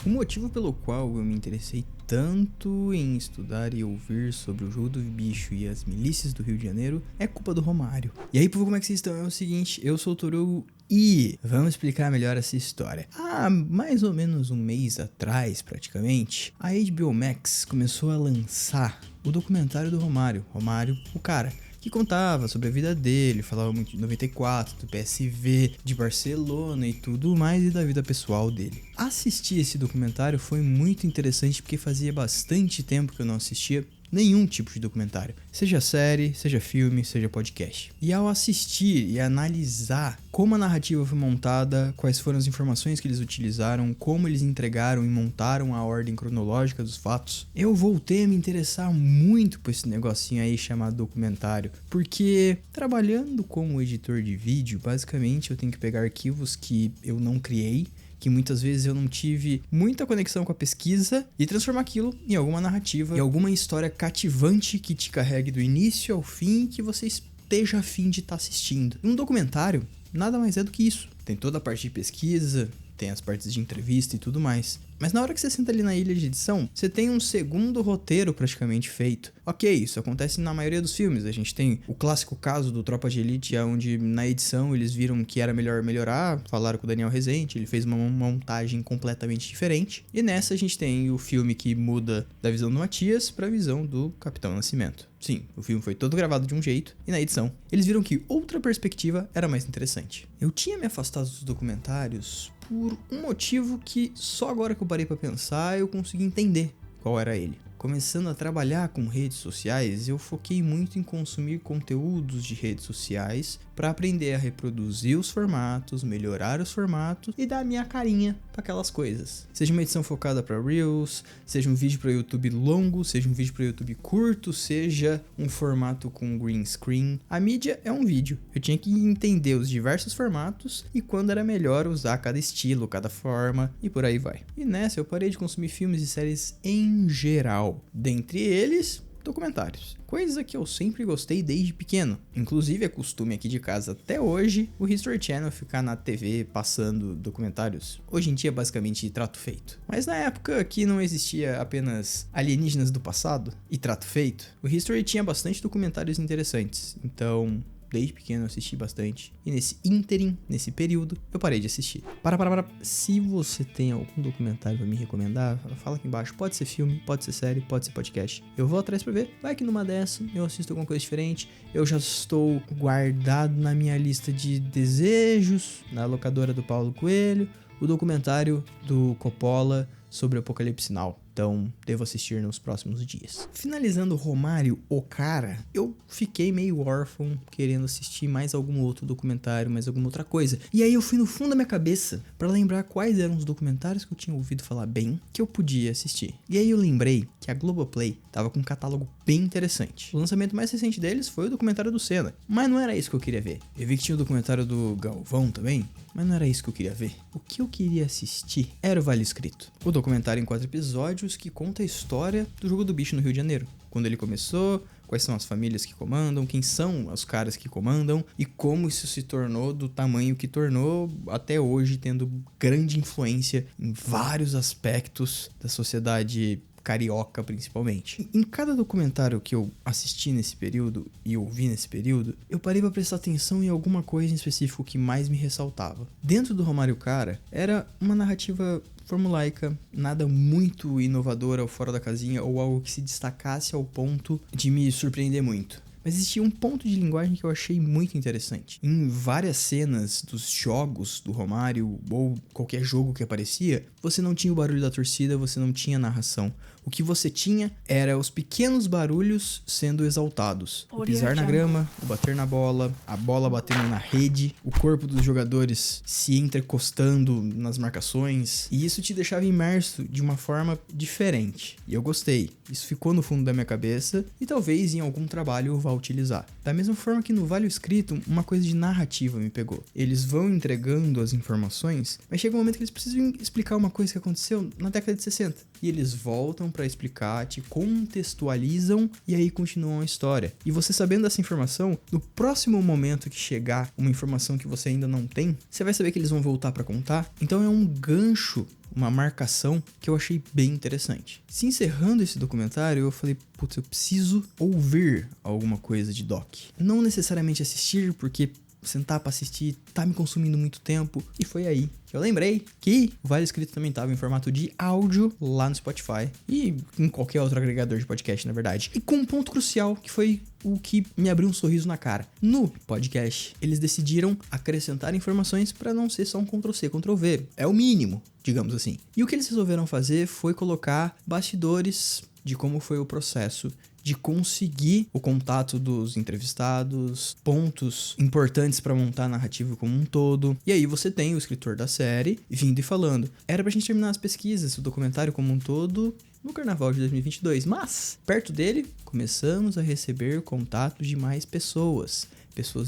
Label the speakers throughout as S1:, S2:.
S1: O motivo pelo qual eu me interessei tanto em estudar e ouvir sobre o jogo do bicho e as milícias do Rio de Janeiro é culpa do Romário. E aí, povo, como é que vocês estão? É o seguinte, eu sou o Torugo e vamos explicar melhor essa história. Há mais ou menos um mês atrás, praticamente, a HBO Max começou a lançar o documentário do Romário. Romário, o cara que contava sobre a vida dele, falava muito de 94, do PSV, de Barcelona e tudo mais, e da vida pessoal dele. Assistir esse documentário foi muito interessante porque fazia bastante tempo que eu não assistia nenhum tipo de documentário, seja série, seja filme, seja podcast. E ao assistir e analisar como a narrativa foi montada, quais foram as informações que eles utilizaram, como eles entregaram e montaram a ordem cronológica dos fatos, eu voltei a me interessar muito por esse negocinho aí chamado documentário, porque trabalhando como editor de vídeo, basicamente eu tenho que pegar arquivos que eu não criei, que muitas vezes eu não tive muita conexão com a pesquisa, e transformar aquilo em alguma narrativa, em alguma história cativante que te carregue do início ao fim, que você esteja a fim de estar assistindo. Um documentário nada mais é do que isso. Tem toda a parte de pesquisa, tem as partes de entrevista e tudo mais. Mas na hora que você senta ali na ilha de edição, você tem um segundo roteiro praticamente feito. Ok, isso acontece na maioria dos filmes. A gente tem o clássico caso do Tropa de Elite, onde na edição eles viram que era melhor melhorar, falaram com o Daniel Rezende, ele fez uma montagem completamente diferente. E nessa a gente tem o filme que muda da visão do Matias para a visão do Capitão Nascimento. Sim, o filme foi todo gravado de um jeito, e na edição eles viram que outra perspectiva era mais interessante. Eu tinha me afastado dos documentários por um motivo que só agora que eu parei pra pensar eu consegui entender qual era ele. Começando a trabalhar com redes sociais, eu foquei muito em consumir conteúdos de redes sociais para aprender a reproduzir os formatos, melhorar os formatos e dar a minha carinha para aquelas coisas. Seja uma edição focada para Reels, seja um vídeo para YouTube longo, seja um vídeo para YouTube curto, seja um formato com green screen. A mídia é um vídeo. Eu tinha que entender os diversos formatos e quando era melhor usar cada estilo, cada forma e por aí vai. E nessa eu parei de consumir filmes e séries em geral. Dentre eles, documentários. Coisa que eu sempre gostei desde pequeno. Inclusive é costume aqui de casa até hoje o History Channel ficar na TV passando documentários. Hoje em dia é basicamente trato feito. Mas na época que não existia apenas alienígenas do passado e trato feito, o History tinha bastante documentários interessantes. Então desde pequeno eu assisti bastante. E nesse ínterim, nesse período, eu parei de assistir. Para. Se você tem algum documentário pra me recomendar, fala aqui embaixo. Pode ser filme, pode ser série, pode ser podcast. Eu vou atrás pra ver. Vai que numa dessa eu assisto alguma coisa diferente. Eu já estou guardado na minha lista de desejos, na locadora do Paulo Coelho, o documentário do Coppola sobre o Apocalipse Now. Então, devo assistir nos próximos dias. Finalizando Romário, o cara, eu fiquei meio órfão querendo assistir mais algum outro documentário, mais alguma outra coisa. E aí eu fui no fundo da minha cabeça pra lembrar quais eram os documentários que eu tinha ouvido falar bem, que eu podia assistir. E aí eu lembrei que a Globoplay tava com um catálogo bem interessante. O lançamento mais recente deles foi o documentário do Senna. Mas não era isso que eu queria ver. Eu vi que tinha o documentário do Galvão também, mas não era isso que eu queria ver. O que eu queria assistir era o Vale Escrito. O documentário em 4 episódios que conta a história do jogo do bicho no Rio de Janeiro. Quando ele começou, quais são as famílias que comandam, quem são os caras que comandam e como isso se tornou do tamanho que tornou até hoje, tendo grande influência em vários aspectos da sociedade carioca principalmente. Em cada documentário que eu assisti nesse período e ouvi nesse período, eu parei pra prestar atenção em alguma coisa em específico que mais me ressaltava. Dentro do Romário Cara, era uma narrativa formulaica, nada muito inovadora ou fora da casinha ou algo que se destacasse ao ponto de me surpreender muito. Mas existia um ponto de linguagem que eu achei muito interessante. Em várias cenas dos jogos do Romário, ou qualquer jogo que aparecia, você não tinha o barulho da torcida, você não tinha narração. O que você tinha era os pequenos barulhos sendo exaltados. O pisar na grama, o bater na bola, a bola batendo na rede, o corpo dos jogadores se entrecostando nas marcações. E isso te deixava imerso de uma forma diferente. E eu gostei. Isso ficou no fundo da minha cabeça e talvez em algum trabalho eu vá utilizar. Da mesma forma que no Vale Escrito, uma coisa de narrativa me pegou. Eles vão entregando as informações, mas chega um momento que eles precisam explicar uma coisa que aconteceu na década de 60. E eles voltam pra explicar, te contextualizam e aí continuam a história. E você sabendo dessa informação, no próximo momento que chegar uma informação que você ainda não tem, você vai saber que eles vão voltar pra contar. Então é um gancho uma marcação que eu achei bem interessante. Se encerrando esse documentário, eu falei, putz, eu preciso ouvir alguma coisa de doc. Não necessariamente assistir, porque sentar pra assistir tá me consumindo muito tempo. E foi aí que eu lembrei que o Vale Escrito também tava em formato de áudio lá no Spotify e em qualquer outro agregador de podcast, na verdade. E com um ponto crucial, que foi o que me abriu um sorriso na cara. No podcast, eles decidiram acrescentar informações para não ser só um Ctrl+C, Ctrl+V. É o mínimo, digamos assim. E o que eles resolveram fazer foi colocar bastidores de como foi o processo de conseguir o contato dos entrevistados, pontos importantes para montar a narrativa como um todo. E aí você tem o escritor da série vindo e falando: era pra gente terminar as pesquisas, o documentário como um todo, no Carnaval de 2022, mas perto dele começamos a receber contatos de mais pessoas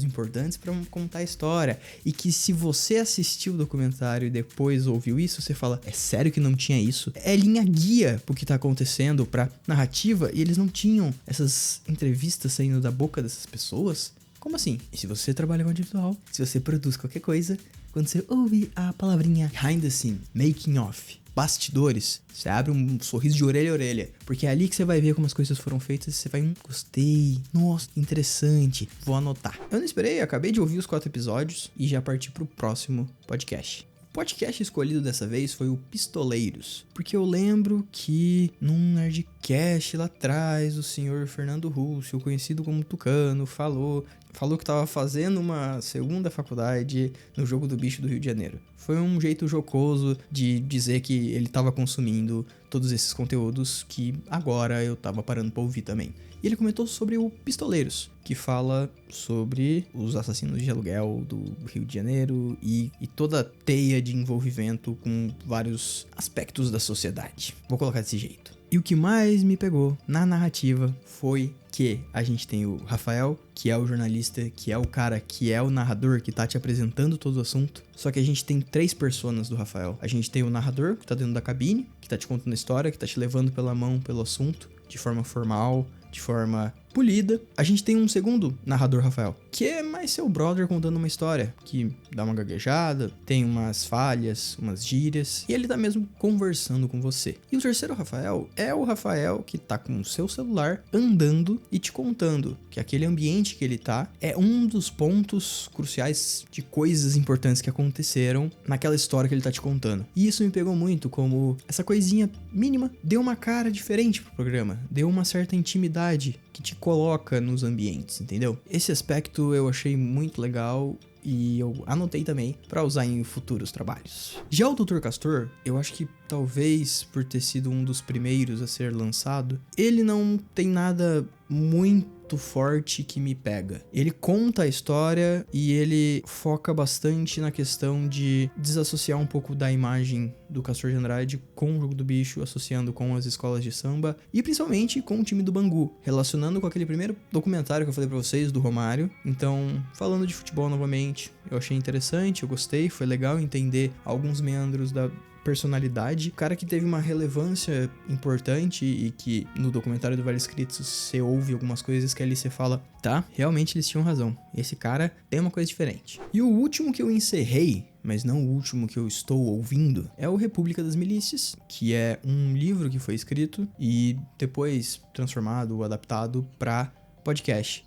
S1: importantes para contar a história, e que se você assistiu o documentário e depois ouviu isso, você fala, é sério que não tinha isso? É linha guia pro que tá acontecendo pra narrativa, e eles não tinham essas entrevistas saindo da boca dessas pessoas? Como assim? E se você trabalha com audiovisual, se você produz qualquer coisa, quando você ouve a palavrinha behind the scene, making of, bastidores, você abre um sorriso de orelha a orelha, porque é ali que você vai ver como as coisas foram feitas e você vai, gostei, nossa, interessante, vou anotar. Eu não esperei, acabei de ouvir os 4 episódios e já parti pro próximo podcast. O podcast escolhido dessa vez foi o Pistoleiros, porque eu lembro que num Nerdcast lá atrás, o senhor Fernando Russo, conhecido como Tucano, falou que estava fazendo uma segunda faculdade no Jogo do Bicho do Rio de Janeiro. Foi um jeito jocoso de dizer que ele estava consumindo todos esses conteúdos que agora eu estava parando para ouvir também. E ele comentou sobre o Pistoleiros, que fala sobre os assassinos de aluguel do Rio de Janeiro e toda a teia de envolvimento com vários aspectos da sociedade. Vou colocar desse jeito. E o que mais me pegou na narrativa foi que a gente tem o Rafael, que é o jornalista, que é o cara, que é o narrador, que tá te apresentando todo o assunto. Só que a gente tem 3 personas do Rafael. A gente tem o narrador, que tá dentro da cabine, que tá te contando a história, que tá te levando pela mão pelo assunto, de forma formal, de forma polida. A gente tem um segundo narrador, Rafael, que é mais seu brother contando uma história, que dá uma gaguejada, tem umas falhas, umas gírias, e ele tá mesmo conversando com você. E o terceiro Rafael é o Rafael que tá com o seu celular andando e te contando que aquele ambiente que ele tá é um dos pontos cruciais de coisas importantes que aconteceram naquela história que ele tá te contando. E isso me pegou muito, como essa coisinha mínima deu uma cara diferente pro programa, deu uma certa intimidade que te coloca nos ambientes, entendeu? Esse aspecto eu achei muito legal e eu anotei também para usar em futuros trabalhos. Já o Dr. Castor, eu acho que talvez por ter sido um dos primeiros a ser lançado, ele não tem nada muito forte que me pega. Ele conta a história e ele foca bastante na questão de desassociar um pouco da imagem do Castor de Andrade com o Jogo do Bicho, associando com as escolas de samba e principalmente com o time do Bangu, relacionando com aquele primeiro documentário que eu falei pra vocês, do Romário. Então, falando de futebol novamente, eu achei interessante, eu gostei, foi legal entender alguns meandros da personalidade, cara que teve uma relevância importante e que no documentário do Vale Escrito você ouve algumas coisas que ali você fala, tá, realmente eles tinham razão, esse cara tem uma coisa diferente. E o último que eu encerrei, mas não o último que eu estou ouvindo, é o República das Milícias, que é um livro que foi escrito e depois transformado ou adaptado para podcast.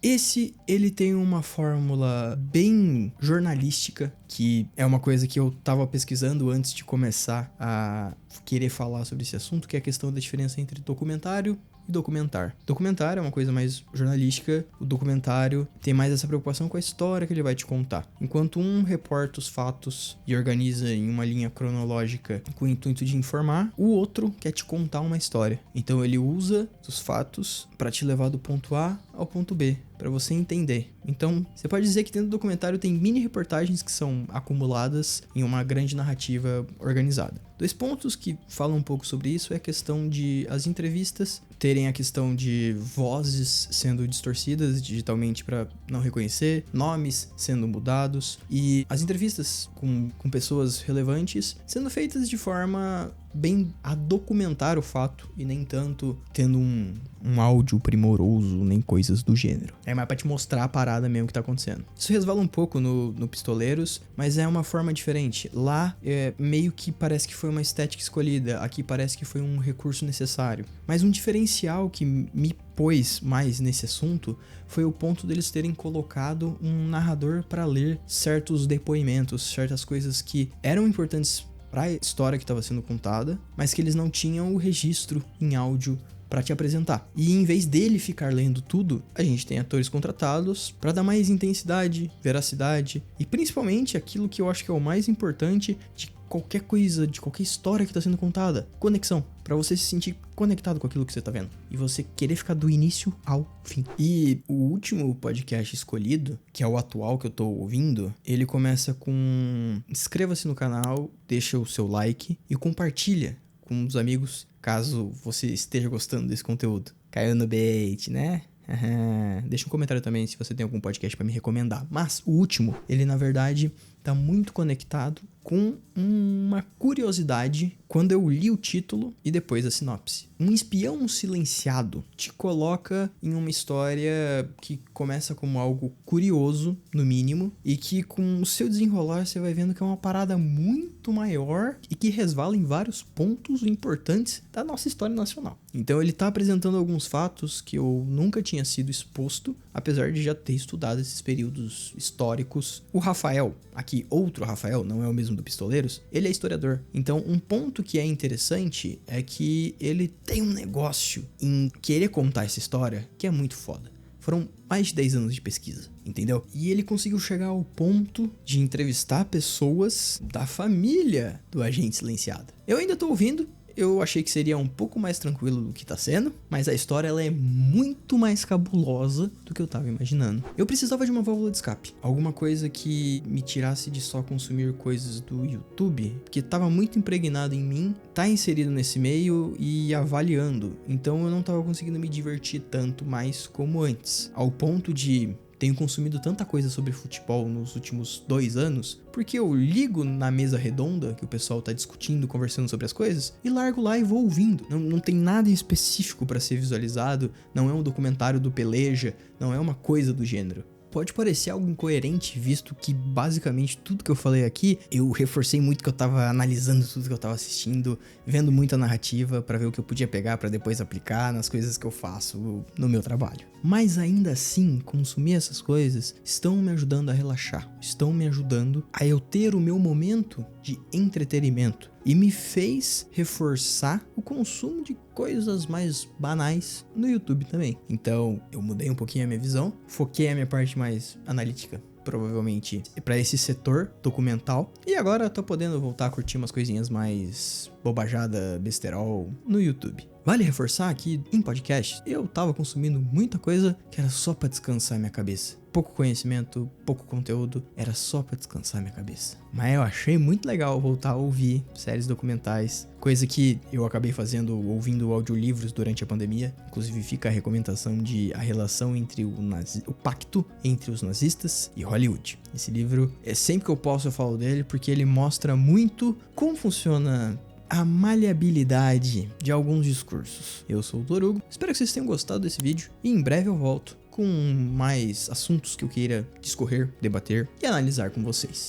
S1: Ele tem uma fórmula bem jornalística, que é uma coisa que eu tava pesquisando antes de começar a querer falar sobre esse assunto, que é a questão da diferença entre documentário e documentar. Documentário é uma coisa mais jornalística, o documentário tem mais essa preocupação com a história que ele vai te contar. Enquanto um reporta os fatos e organiza em uma linha cronológica com o intuito de informar, o outro quer te contar uma história. Então ele usa os fatos para te levar do ponto A ao ponto B, para você entender. Então, você pode dizer que dentro do documentário tem mini reportagens que são acumuladas em uma grande narrativa organizada. 2 pontos que falam um pouco sobre isso é a questão de as entrevistas terem a questão de vozes sendo distorcidas digitalmente para não reconhecer, nomes sendo mudados e as entrevistas com pessoas relevantes sendo feitas de forma bem a documentar o fato e nem tanto tendo um áudio primoroso, nem coisas do gênero. É mais pra te mostrar a parada mesmo que tá acontecendo. Isso resvala um pouco no Pistoleiros, mas é uma forma diferente. Lá, meio que parece que foi foi uma estética escolhida, aqui parece que foi um recurso necessário. Mas um diferencial que me pôs mais nesse assunto foi o ponto deles terem colocado um narrador para ler certos depoimentos, certas coisas que eram importantes para a história que estava sendo contada, mas que eles não tinham o registro em áudio para te apresentar. E em vez dele ficar lendo tudo, a gente tem atores contratados para dar mais intensidade, veracidade e principalmente aquilo que eu acho que é o mais importante de qualquer coisa, de qualquer história que está sendo contada, conexão, para você se sentir conectado com aquilo que você tá vendo e você querer ficar do início ao fim. E o último podcast escolhido, que é o atual que eu tô ouvindo, ele começa com: inscreva-se no canal, deixa o seu like e compartilha com os amigos, caso você esteja gostando desse conteúdo. Caiu no bait, né? Deixa um comentário também se você tem algum podcast pra me recomendar. Mas o último, ele na verdade tá muito conectado com uma curiosidade quando eu li o título e depois a sinopse. Um espião silenciado te coloca em uma história que começa como algo curioso, no mínimo, e que com o seu desenrolar você vai vendo que é uma parada muito maior e que resvala em vários pontos importantes da nossa história nacional. Então ele tá apresentando alguns fatos que eu nunca tinha sido exposto, apesar de já ter estudado esses períodos históricos. O Rafael, aqui outro Rafael, não é o mesmo do Pistoleiros, ele é historiador. Então um ponto que é interessante é que ele tem um negócio em querer contar essa história que é muito foda. Foram mais de 10 anos de pesquisa, entendeu? E ele conseguiu chegar ao ponto de entrevistar pessoas da família do agente silenciado. Eu ainda tô ouvindo. Eu achei que seria um pouco mais tranquilo do que tá sendo, mas a história ela é muito mais cabulosa do que eu tava imaginando. Eu precisava de uma válvula de escape, alguma coisa que me tirasse de só consumir coisas do YouTube, que tava muito impregnado em mim, tá inserido nesse meio e avaliando, então eu não tava conseguindo me divertir tanto mais como antes, ao ponto de tenho consumido tanta coisa sobre futebol nos últimos 2 anos, porque eu ligo na mesa redonda, que o pessoal tá discutindo, conversando sobre as coisas, e largo lá e vou ouvindo. Não tem nada específico para ser visualizado, não é um documentário do Peleja, não é uma coisa do gênero. Pode parecer algo incoerente, visto que basicamente tudo que eu falei aqui, eu reforcei muito que eu tava analisando tudo que eu tava assistindo, vendo muita narrativa pra ver o que eu podia pegar pra depois aplicar nas coisas que eu faço no meu trabalho. Mas ainda assim, consumir essas coisas estão me ajudando a relaxar, estão me ajudando a eu ter o meu momento de entretenimento e me fez reforçar o consumo de coisas mais banais no YouTube também. Então, eu mudei um pouquinho a minha visão, foquei a minha parte mais analítica, provavelmente para esse setor documental, e agora eu tô podendo voltar a curtir umas coisinhas mais bobajada, besterol no YouTube. Vale reforçar que em podcast eu tava consumindo muita coisa que era só pra descansar minha cabeça. Pouco conhecimento, pouco conteúdo, era só pra descansar minha cabeça. Mas eu achei muito legal voltar a ouvir séries documentais, coisa que eu acabei fazendo ouvindo audiolivros durante a pandemia. Inclusive fica a recomendação de A Relação entre o Pacto entre os Nazistas e Hollywood. Esse livro, sempre que eu posso eu falo dele, porque ele mostra muito como funciona a maleabilidade de alguns discursos. Eu sou o Torugo, espero que vocês tenham gostado desse vídeo e em breve eu volto com mais assuntos que eu queira discorrer, debater e analisar com vocês.